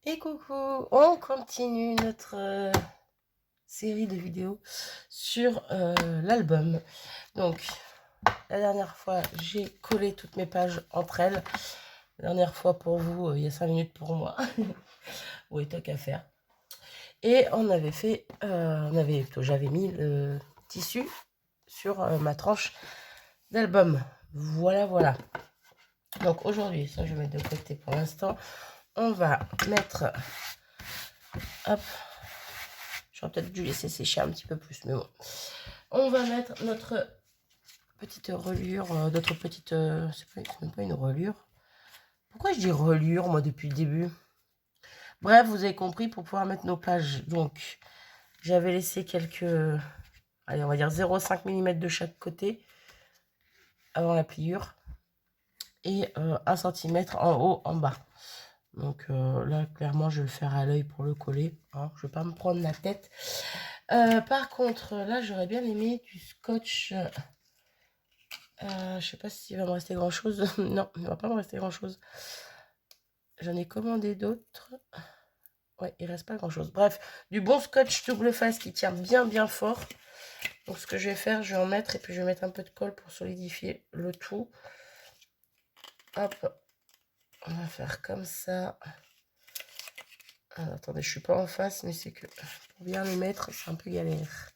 Et coucou, on continue notre série de vidéos sur l'album. Donc, la dernière fois, j'ai collé toutes mes pages entre elles. La dernière fois pour vous, il y a 5 minutes pour moi. Oui, tant qu'à faire. Et on avait fait, j'avais mis le tissu sur ma tranche d'album. Voilà, voilà. Donc aujourd'hui, ça je vais mettre de côté pour l'instant. On va mettre, hop, j'aurais peut-être dû laisser sécher un petit peu plus, mais bon. On va mettre notre petite reliure, notre petite, c'est même pas une reliure. Pourquoi je dis reliure, moi, depuis le début? Bref, vous avez compris, pour pouvoir mettre nos pages. Donc, j'avais laissé quelques, allez, on va dire 0,5 mm de chaque côté, avant la pliure. Et 1 cm en haut, en bas. Donc là, clairement, je vais le faire à l'œil pour le coller. Hein. Je ne vais pas me prendre la tête. Par contre, là, j'aurais bien aimé du scotch. Je sais pas s'il va me rester grand chose. Non, il ne va pas me rester grand chose. J'en ai commandé d'autres. Ouais, il reste pas grand chose. Bref, du bon scotch double face qui tient bien bien fort. Donc ce que je vais faire, je vais en mettre et puis je vais mettre un peu de colle pour solidifier le tout. Hop, on va faire comme ça. Alors, attendez, je suis pas en face, mais c'est que pour bien les mettre, c'est un peu galère.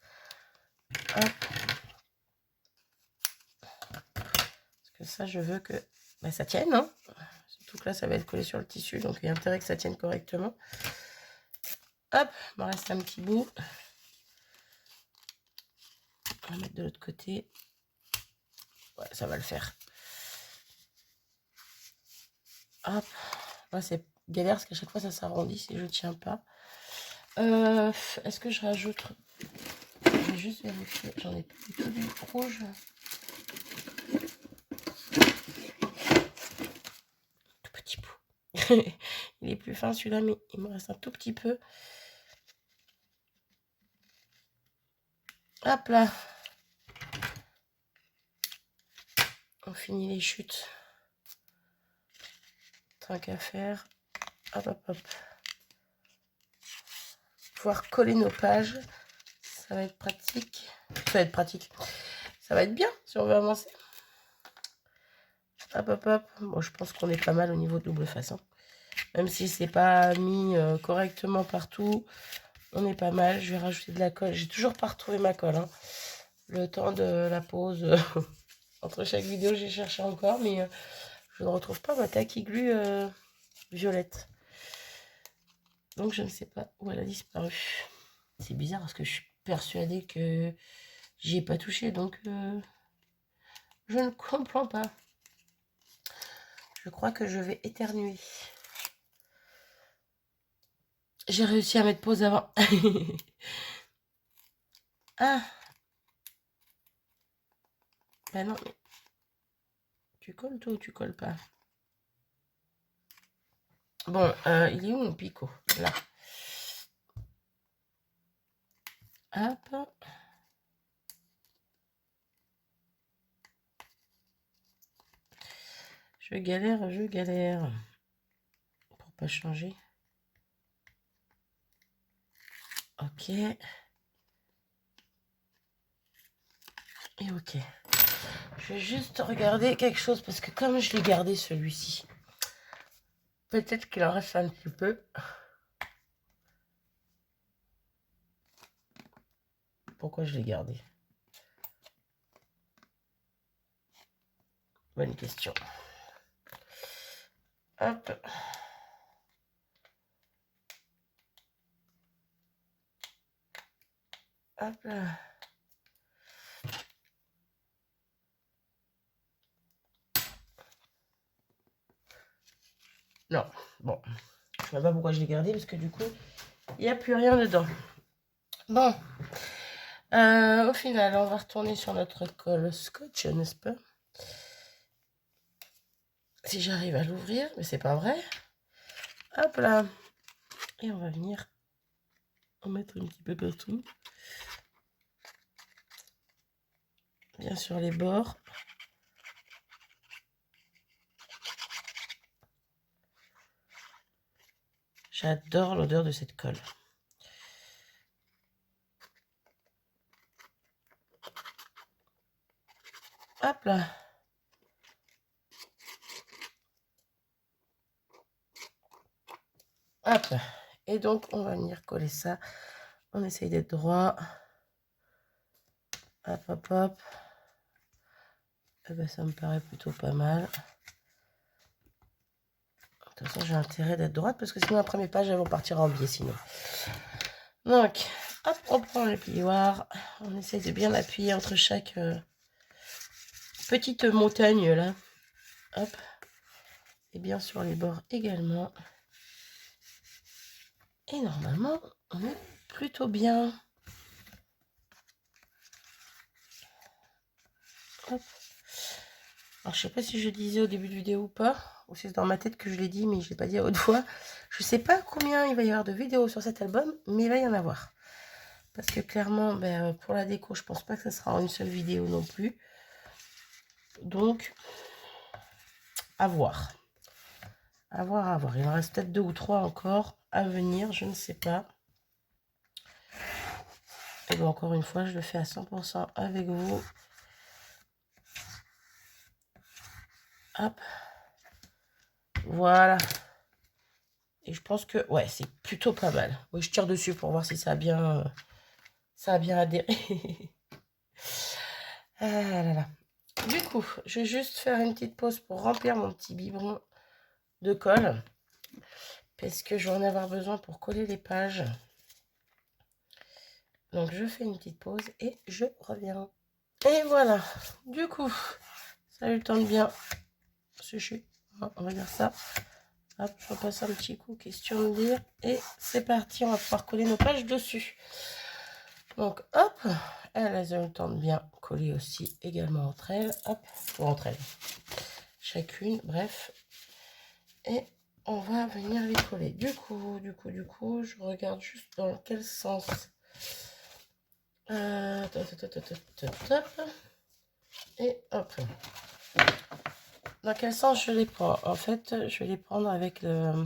Hop. Parce que ça, je veux que ça tienne. Hein. Surtout que là, ça va être collé sur le tissu, donc il y a intérêt que ça tienne correctement. Hop, il m'en reste un petit bout. On va mettre de l'autre côté. Ouais, ça va le faire. Hop. Là, c'est galère parce qu'à chaque fois, ça s'arrondit si je ne tiens pas. Est-ce que je rajoute... Je vais juste vérifier. J'en ai plus du tout du rouge. Tout petit bout. Il est plus fin celui-là, mais il me reste un tout petit peu. Hop là. On finit les chutes. Tant qu'à faire. Hop, hop, hop. Pouvoir coller nos pages. Ça va être pratique. Ça va être pratique. Ça va être bien si on veut avancer. Hop, hop, hop. Bon, je pense qu'on est pas mal au niveau de double face. Hein. Même si c'est pas mis correctement partout, on est pas mal. Je vais rajouter de la colle. J'ai toujours pas retrouvé ma colle. Hein. Le temps de la pause. Entre chaque vidéo, j'ai cherché encore, mais je ne retrouve pas ma tacky glue violette. Donc, je ne sais pas où elle a disparu. C'est bizarre parce que je suis persuadée que j'y ai pas touché, donc je ne comprends pas. Je crois que je vais éternuer. J'ai réussi à mettre pause avant. Ah. Ben non, mais tu colles toi ou tu colles pas? Bon, il est où mon picot? Là. Hop. Je galère. Pour pas changer. Ok. Et ok. Je vais juste regarder quelque chose parce que comme je l'ai gardé celui-ci, peut-être qu'il en reste un petit peu. Pourquoi je l'ai gardé? Bonne question. Hop. Hop là. Non, bon. Je ne sais pas pourquoi je l'ai gardé parce que du coup, il n'y a plus rien dedans. Bon. Au final, on va retourner sur notre colle scotch, n'est-ce pas? Si j'arrive à l'ouvrir, mais c'est pas vrai. Hop là. Et on va venir en mettre un petit peu partout. Bien sur les bords. J'adore l'odeur de cette colle. Hop là. Hop là. Et donc, on va venir coller ça. On essaye d'être droit. Hop, hop, hop. Eh ben, ça me paraît plutôt pas mal. De toute façon, j'ai intérêt d'être droite parce que sinon, après mes pages, elles vont partir en biais sinon. Donc, hop, on prend le plioir. On essaye de bien appuyer entre chaque petite montagne là. Hop. Et bien sur les bords également. Et normalement, on est plutôt bien. Hop. Alors, je sais pas si je le disais au début de vidéo ou pas, ou si c'est dans ma tête que je l'ai dit, mais je l'ai pas dit à haute voix. Je sais pas combien il va y avoir de vidéos sur cet album, mais il va y en avoir. Parce que clairement, ben, pour la déco, je pense pas que ça sera en une seule vidéo non plus. Donc, à voir. À voir, à voir. Il en reste peut-être 2 ou 3 encore à venir, je ne sais pas. Et bon, encore une fois, je le fais à 100% avec vous. Hop. Voilà. Et je pense que, ouais, c'est plutôt pas mal. Oui, je tire dessus pour voir si ça a bien adhéré. Ah là là. Du coup, je vais juste faire une petite pause pour remplir mon petit biberon de colle. Parce que je vais en avoir besoin pour coller les pages. Donc, je fais une petite pause et je reviens. Et voilà. Du coup, ça a eu le temps de bien sécher. On va dire ça. Hop, je repasse un petit coup, question de dire. Et c'est parti, on va pouvoir coller nos pages dessus. Donc, hop, elles ont le temps de bien coller aussi également entre elles. Hop, ou entre elles. Chacune, bref. Et on va venir les coller. Du coup, je regarde juste dans quel sens. Et hop. Dans quel sens je les prends? En fait, je vais les prendre avec le...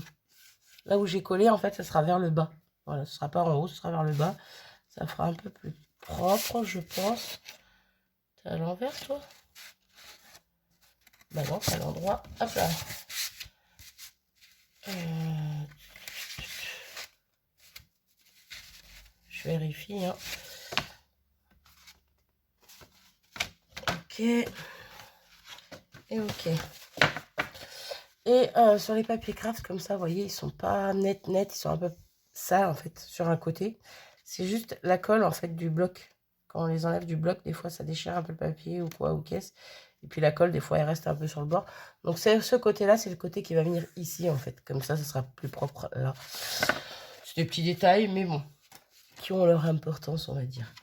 Là où j'ai collé, en fait, ça sera vers le bas. Voilà, ce sera pas en haut, ce sera vers le bas. Ça fera un peu plus propre, je pense. T'es à l'envers, toi? Bah non, c'est à l'endroit. Hop là. Je vérifie, hein. Ok. Et ok. Et sur les papiers craft, comme ça, vous voyez, ils sont pas nets, ils sont un peu ça, en fait, sur un côté. C'est juste la colle, en fait, du bloc. Quand on les enlève du bloc, des fois, ça déchire un peu le papier ou quoi, ou qu'est-ce. Et puis la colle, des fois, elle reste un peu sur le bord. Donc, ce côté-là, c'est le côté qui va venir ici, en fait. Comme ça sera plus propre là. C'est des petits détails, mais bon, qui ont leur importance, on va dire.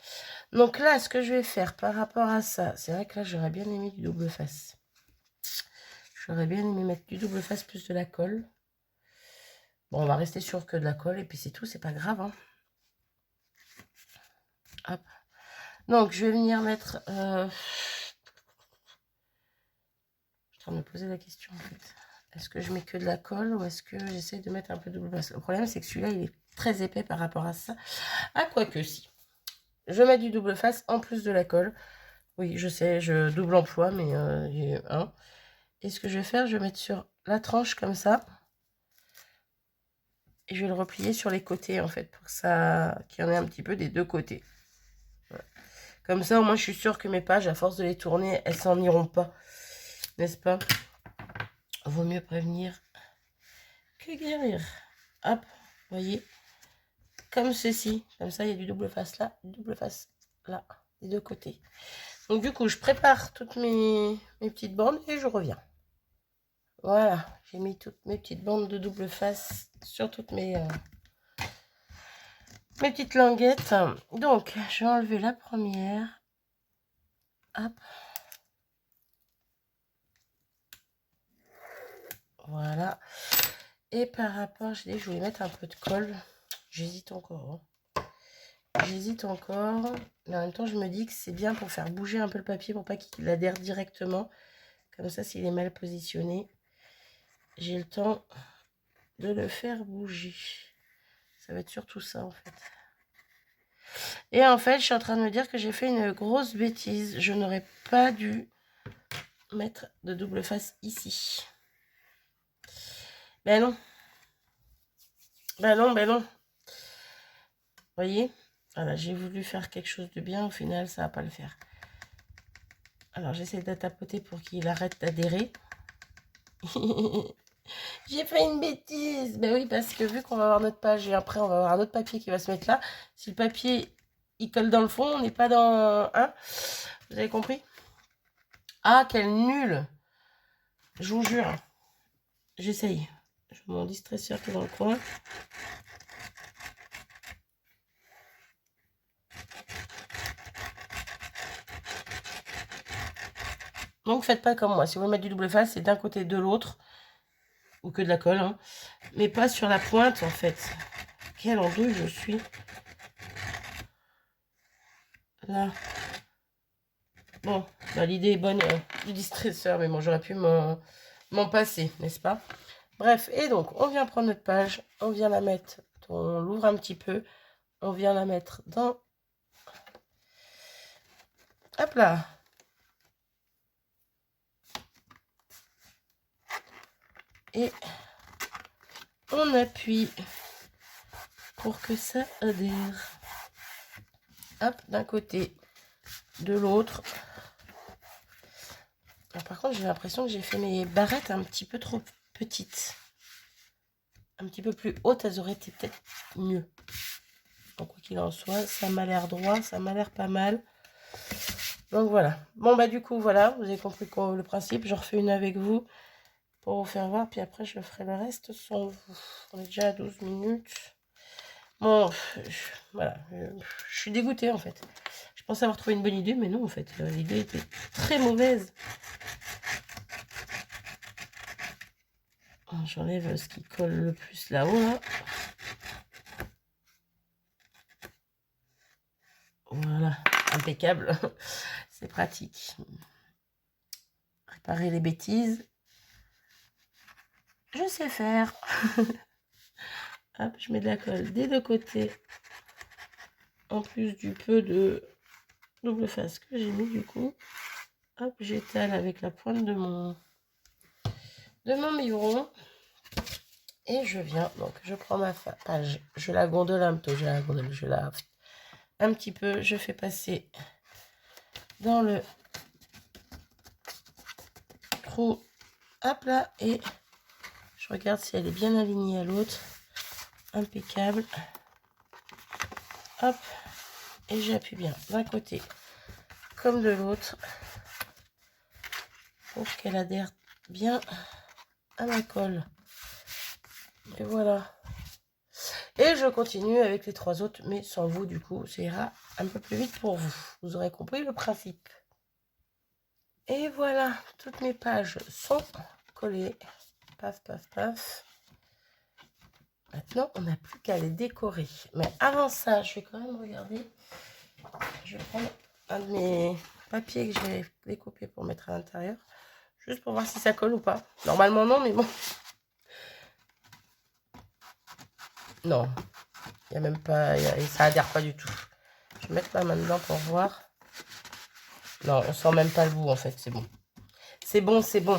Donc là, ce que je vais faire par rapport à ça, c'est vrai que là, j'aurais bien aimé du double face. J'aurais bien aimé mettre du double face plus de la colle. Bon, on va rester sur que de la colle et puis c'est tout, c'est pas grave. Hein. Hop. Donc, je vais venir mettre... Je suis en train de me poser la question en fait. Est-ce que je mets que de la colle ou est-ce que j'essaie de mettre un peu de double face? Le problème, c'est que celui-là, il est très épais par rapport à ça. Ah, quoique si. Je mets du double face en plus de la colle. Oui, je sais, je double emploi, mais j'ai un. Et ce que je vais faire, je vais mettre sur la tranche comme ça. Et je vais le replier sur les côtés, en fait, pour ça qu'il y en ait un petit peu des deux côtés. Voilà. Comme ça, au moins, je suis sûre que mes pages, à force de les tourner, elles s'en iront pas. N'est-ce pas? Vaut mieux prévenir que guérir. Hop, vous voyez? Comme ceci. Comme ça, il y a du double face là, du double face là, des deux côtés. Donc, du coup, je prépare toutes mes petites bandes et je reviens. Voilà, j'ai mis toutes mes petites bandes de double face sur toutes mes petites languettes. Donc, je vais enlever la première. Hop. Voilà. Et par rapport, je voulais mettre un peu de colle. J'hésite encore. Hein. J'hésite encore. Mais en même temps, je me dis que c'est bien pour faire bouger un peu le papier pour pas qu'il adhère directement. Comme ça, s'il est mal positionné, j'ai le temps de le faire bouger. Ça va être surtout ça en fait. Et en fait, je suis en train de me dire que j'ai fait une grosse bêtise. Je n'aurais pas dû mettre de double face ici. Ben non. Ben non, ben non. Vous voyez? Voilà, j'ai voulu faire quelque chose de bien. Au final, ça va pas le faire. Alors, j'essaie de tapoter pour qu'il arrête d'adhérer. J'ai fait une bêtise. Ben oui, parce que vu qu'on va avoir notre page et après, on va avoir un autre papier qui va se mettre là. Si le papier, il colle dans le fond, on n'est pas dans... Hein? Vous avez compris? Ah, quel nul! Je vous jure. J'essaye. Je mets mon distresseur qui est dans le coin. Donc, faites pas comme moi. Si vous voulez mettre du double face, c'est d'un côté de l'autre. Ou que de la colle. Hein. Mais pas sur la pointe, en fait. Quelle andouille je suis. Là. Bon, bah, l'idée est bonne du distresseur. Mais bon, j'aurais pu m'en passer, n'est-ce pas? Bref, et donc, on vient prendre notre page. On vient la mettre. On l'ouvre un petit peu. On vient la mettre dans... Hop là. Et on appuie pour que ça adhère. Hop, d'un côté, de l'autre. Par contre, j'ai l'impression que j'ai fait mes barrettes un petit peu trop petites. Un petit peu plus hautes, elles auraient été peut-être mieux. Donc, quoi qu'il en soit, ça m'a l'air droit, ça m'a l'air pas mal. Donc, voilà. Bon, bah, du coup, voilà, vous avez compris le principe. Je refais une avec vous pour vous faire voir. Puis après, je ferai le reste sans vous. On est déjà à 12 minutes. Bon, voilà. Je suis dégoûtée, en fait. Je pensais avoir trouvé une bonne idée, mais non, en fait. L'idée était très mauvaise. J'enlève ce qui colle le plus là-haut, là. Voilà, impeccable. C'est pratique. Réparer les bêtises. Je sais faire. Hop, je mets de la colle des deux côtés. En plus du peu de double face que j'ai mis du coup. Hop, j'étale avec la pointe de mon biberon. Et je viens, donc je prends ma page, je la gondole un peu, je la un petit peu, je fais passer dans le trou, hop là, et je regarde si elle est bien alignée à l'autre, impeccable, hop, et j'appuie bien d'un côté comme de l'autre pour qu'elle adhère bien à ma colle. Et voilà. Et je continue avec les trois autres, mais sans vous, du coup, ça ira un peu plus vite pour vous. Vous aurez compris le principe. Et voilà, toutes mes pages sont collées. Paf, paf, paf. Maintenant, on n'a plus qu'à les décorer. Mais avant ça, je vais quand même regarder. Je vais prendre un de mes papiers que je vais découper pour mettre à l'intérieur. Juste pour voir si ça colle ou pas. Normalement, non, mais bon. Non, il n'y a même pas, ça adhère pas du tout. Je vais mettre ma main dedans pour voir. Non, on sent même pas le bout en fait, c'est bon. C'est bon, c'est bon.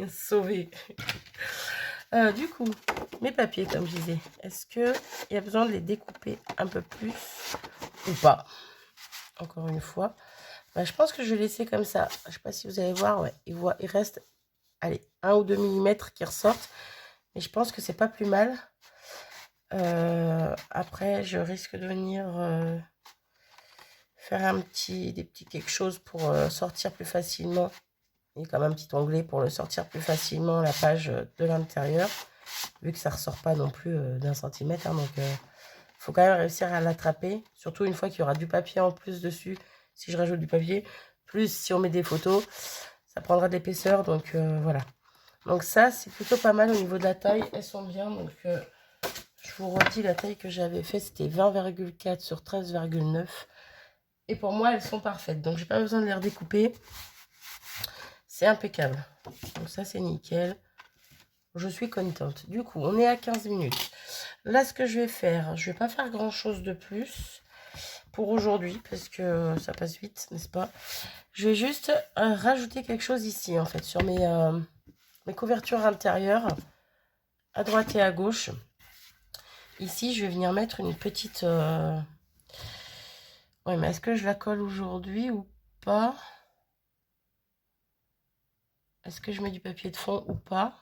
Sauvé. Du coup, mes papiers, comme je disais, est-ce qu'il y a besoin de les découper un peu plus ou pas? Encore une fois. Bah, je pense que je vais laisser comme ça. Je ne sais pas si vous allez voir, ouais, il reste, allez, 1 ou 2 mm qui ressortent. Mais je pense que c'est pas plus mal. Après, je risque de venir faire des petits quelque chose pour sortir plus facilement. Il y a quand même un petit onglet pour le sortir plus facilement, la page de l'intérieur. Vu que ça ne ressort pas non plus d'1 centimètre. Hein, donc, il faut quand même réussir à l'attraper. Surtout une fois qu'il y aura du papier en plus dessus. Si je rajoute du papier. Plus si on met des photos, ça prendra de l'épaisseur. Donc, voilà. Donc ça, c'est plutôt pas mal au niveau de la taille. Elles sont bien. Donc, je vous redis, la taille que j'avais fait, c'était 20,4 sur 13,9. Et pour moi, elles sont parfaites. Donc, j'ai pas besoin de les redécouper. C'est impeccable. Donc ça, c'est nickel. je suis contente. Du coup, on est à 15 minutes. Là, ce que je vais faire, je vais pas faire grand-chose de plus pour aujourd'hui, parce que ça passe vite, n'est-ce pas? Je vais juste rajouter quelque chose ici, en fait, sur mes couvertures intérieures, à droite et à gauche. Ici, je vais venir mettre une petite... Oui, mais est-ce que je la colle aujourd'hui ou pas? Est-ce que je mets du papier de fond ou pas?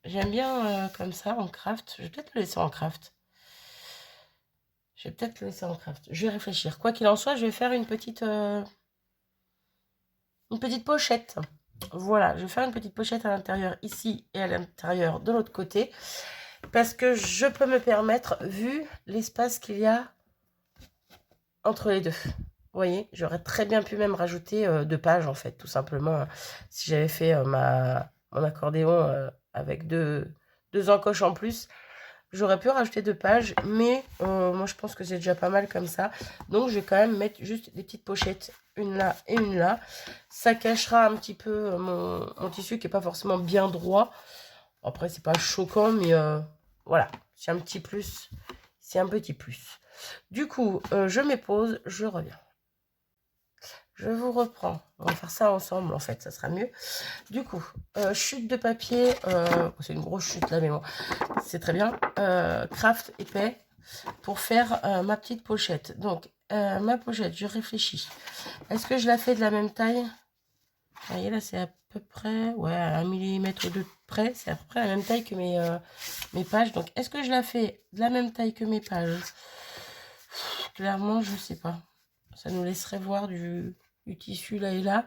J'aime bien comme ça, en craft. Je vais peut-être le laisser en craft. Je vais peut-être le laisser en craft. Je vais réfléchir. Quoi qu'il en soit, je vais faire une petite pochette. Voilà, je vais faire une petite pochette à l'intérieur ici et à l'intérieur de l'autre côté. Parce que je peux me permettre, vu l'espace qu'il y a entre les deux. Vous voyez, j'aurais très bien pu même rajouter 2 pages, en fait, tout simplement. Si j'avais fait mon accordéon avec deux encoches en plus, j'aurais pu rajouter 2 pages, mais moi, je pense que c'est déjà pas mal comme ça. Donc, je vais quand même mettre juste des petites pochettes, une là et une là. Ça cachera un petit peu mon tissu qui n'est pas forcément bien droit. Après, c'est pas choquant, mais voilà, c'est un petit plus. C'est un petit plus. Du coup, je me pose, je reviens. Je vous reprends. On va faire ça ensemble, en fait, ça sera mieux. Du coup, chute de papier. C'est une grosse chute là, mais bon, c'est très bien. Craft épais pour faire ma petite pochette. Donc, ma pochette, je réfléchis. Est-ce que je la fais de la même taille? Vous voyez, là, c'est à peu près, ouais, à 1 millimètre de près. C'est à peu près la même taille que mes pages. Donc, est-ce que je la fais de la même taille que mes pages? Clairement, je sais pas. Ça nous laisserait voir du tissu là et là.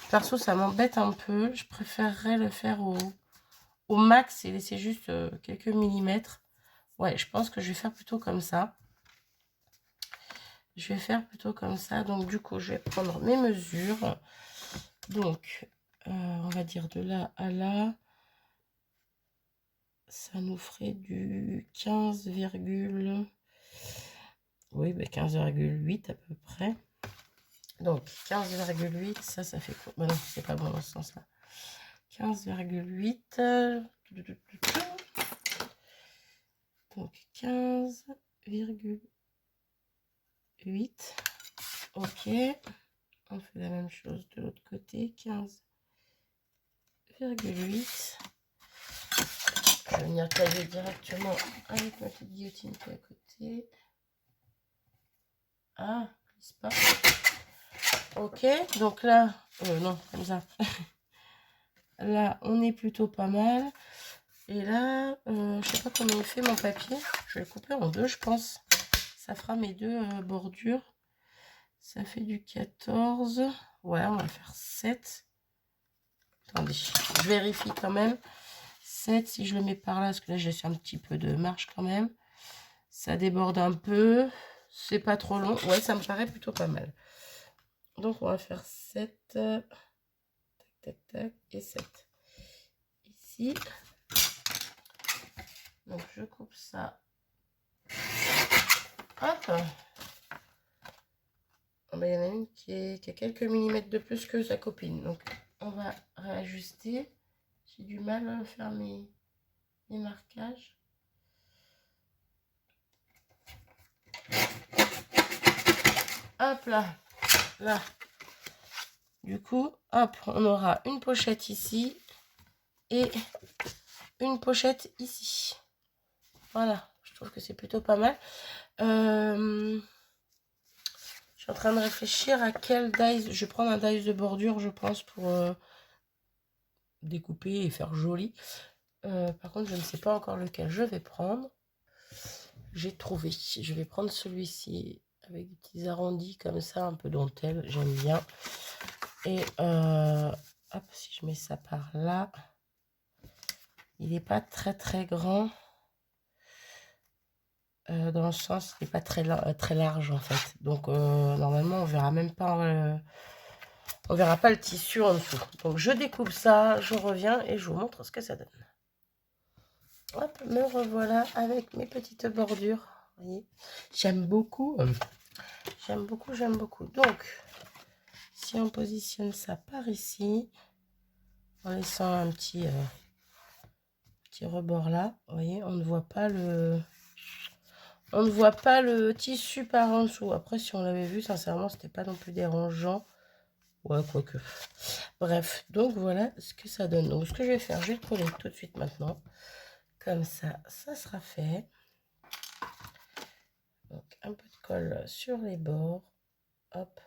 Perso, ça m'embête un peu. Je préférerais le faire au max et laisser juste quelques millimètres. Ouais, je pense que je vais faire plutôt comme ça. Je vais faire plutôt comme ça. Donc, du coup, je vais prendre mes mesures. Donc, on va dire de là à là. Ça nous ferait du 15, oui, ben 15,8 à peu près. Donc, 15,8, ça fait quoi? Ben non, c'est pas bon dans ce sens-là. 15,8. Donc, 15,8. Ok. On fait la même chose de l'autre côté. 15,8. Je vais venir tailler directement avec ma petite guillotine qui est à côté. Ah, glisse pas. Ok, donc là, non, comme ça. Là, on est plutôt pas mal. Et là, je sais pas comment il fait mon papier. Je vais le couper en 2, je pense. Ça fera mes 2 bordures. Ça fait du 14. Ouais, on va faire 7. Attendez, je vérifie quand même. 7, si je le mets par là, parce que là, j'ai un petit peu de marge quand même. Ça déborde un peu. C'est pas trop long. Ouais, ça me paraît plutôt pas mal. Donc, on va faire 7. Tac, tac, tac. Et 7. Ici. Donc, je coupe ça. Hop. Oh, ben, il y en a une qui a quelques millimètres de plus que sa copine. Donc, on va réajuster. J'ai du mal à faire mes marquages. Hop là. Là. Du coup, hop, on aura une pochette ici et une pochette ici. Voilà, je trouve que c'est plutôt pas mal. Je suis en train de réfléchir à quel dies. Je vais prendre un dies de bordure, je pense, pour découper et faire joli. Par contre, je ne sais pas encore lequel je vais prendre. J'ai trouvé. Je vais prendre celui-ci avec des petits arrondis comme ça, un peu dentelle. J'aime bien. Et hop, si je mets ça par là, il n'est pas très très grand. Dans le sens, il n'est pas très large en fait. Donc normalement, on verra même pas. On verra pas le tissu en dessous. Donc je découpe ça, je reviens et je vous montre ce que ça donne. Hop, me revoilà avec mes petites bordures. Vous voyez, j'aime beaucoup. J'aime beaucoup, j'aime beaucoup. Donc, si on positionne ça par ici, en laissant un petit rebord là. Vous voyez, on ne voit pas le tissu par en dessous. Après, si on l'avait vu, sincèrement, c'était pas non plus dérangeant. Ouais, quoique. Bref, donc voilà ce que ça donne. Donc ce que je vais faire, je vais le coller tout de suite maintenant. Comme ça, ça sera fait. Donc un peu de colle sur les bords. Hop.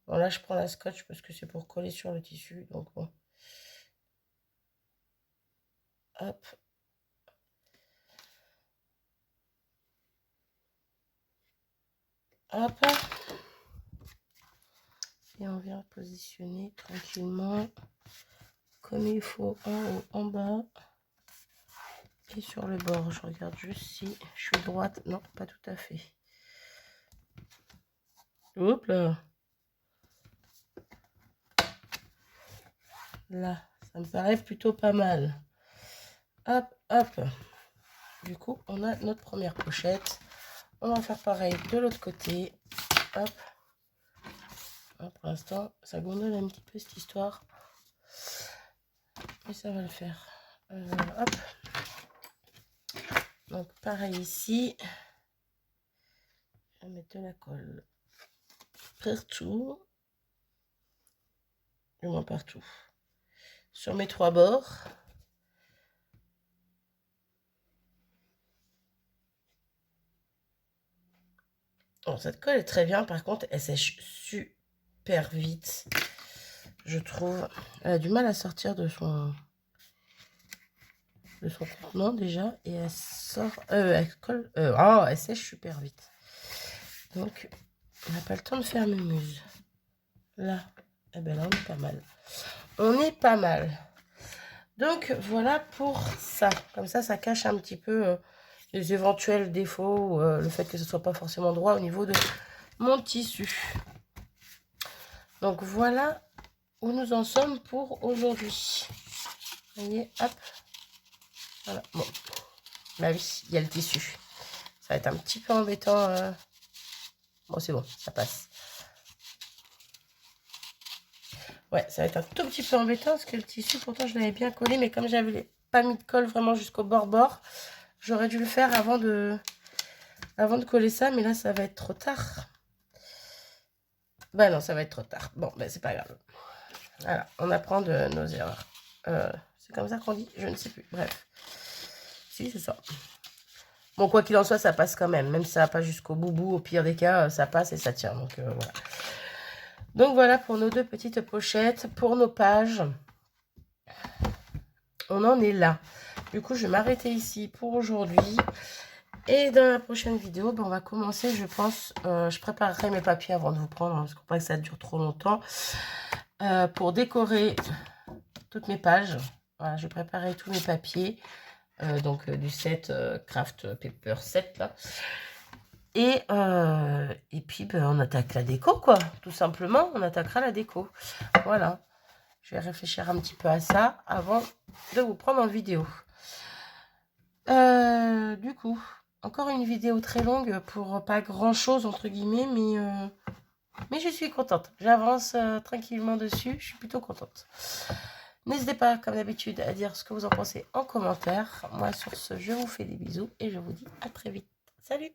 Bon, là, je prends la scotch parce que c'est pour coller sur le tissu. Donc bon. Hop. Hop. Et on vient positionner tranquillement comme il faut en haut, en bas. Et sur le bord, je regarde juste si je suis droite. Non, pas tout à fait. Hop là. Là, ça me paraît plutôt pas mal. Hop, hop. Du coup, on a notre première pochette. On va faire pareil de l'autre côté. Hop. Pour l'instant, ça gondole un petit peu cette histoire. Mais ça va le faire. Hop. Donc, pareil ici. Je vais mettre de la colle partout. Du moins partout. Sur mes 3 bords. Bon, cette colle est très bien. Par contre, elle sèche super vite. Je trouve. Elle a du mal à sortir de son contenant déjà. Et elle sort. Elle colle. Elle sèche super vite. Donc, on n'a pas le temps de faire mumuse. Là. Eh ben là, on est pas mal. On est pas mal. Donc, voilà pour ça. Comme ça cache un petit peu les éventuels défauts. Le fait que ce soit pas forcément droit au niveau de mon tissu. Donc, voilà où nous en sommes pour aujourd'hui. Vous voyez, hop. Voilà. Bon. Bah oui, il y a le tissu. Ça va être un petit peu embêtant. Bon, c'est bon, ça passe. Ouais, ça va être un tout petit peu embêtant parce que le tissu, pourtant, je l'avais bien collé. Mais comme j'avais pas mis de colle vraiment jusqu'au bord, j'aurais dû le faire avant de coller ça. Mais là, ça va être trop tard. Bah non, ça va être trop tard. Bon, ben c'est pas grave. Voilà, on apprend de nos erreurs. C'est comme ça qu'on dit, je ne sais plus. Bref. Si, c'est ça. Bon, quoi qu'il en soit, ça passe quand même. Même si ça va pas jusqu'au bout, au pire des cas, ça passe et ça tient. Donc, voilà. Donc, voilà pour nos 2 petites pochettes. Pour nos pages, on en est là. Du coup, je vais m'arrêter ici pour aujourd'hui. Et dans la prochaine vidéo, ben, on va commencer, je pense, je préparerai mes papiers avant de vous prendre, hein, parce qu'il ne faut pas que ça dure trop longtemps. Pour décorer toutes mes pages, voilà, je vais préparer tous mes papiers. Donc du set Craft Paper 7 là. Et puis ben, on attaque la déco quoi, tout simplement, on attaquera la déco. Voilà, je vais réfléchir un petit peu à ça avant de vous prendre en vidéo. Du coup, encore une vidéo très longue pour pas grand chose entre guillemets, mais je suis contente. J'avance tranquillement dessus, je suis plutôt contente. N'hésitez pas, comme d'habitude, à dire ce que vous en pensez en commentaire. Moi, sur ce, je vous fais des bisous et je vous dis à très vite. Salut!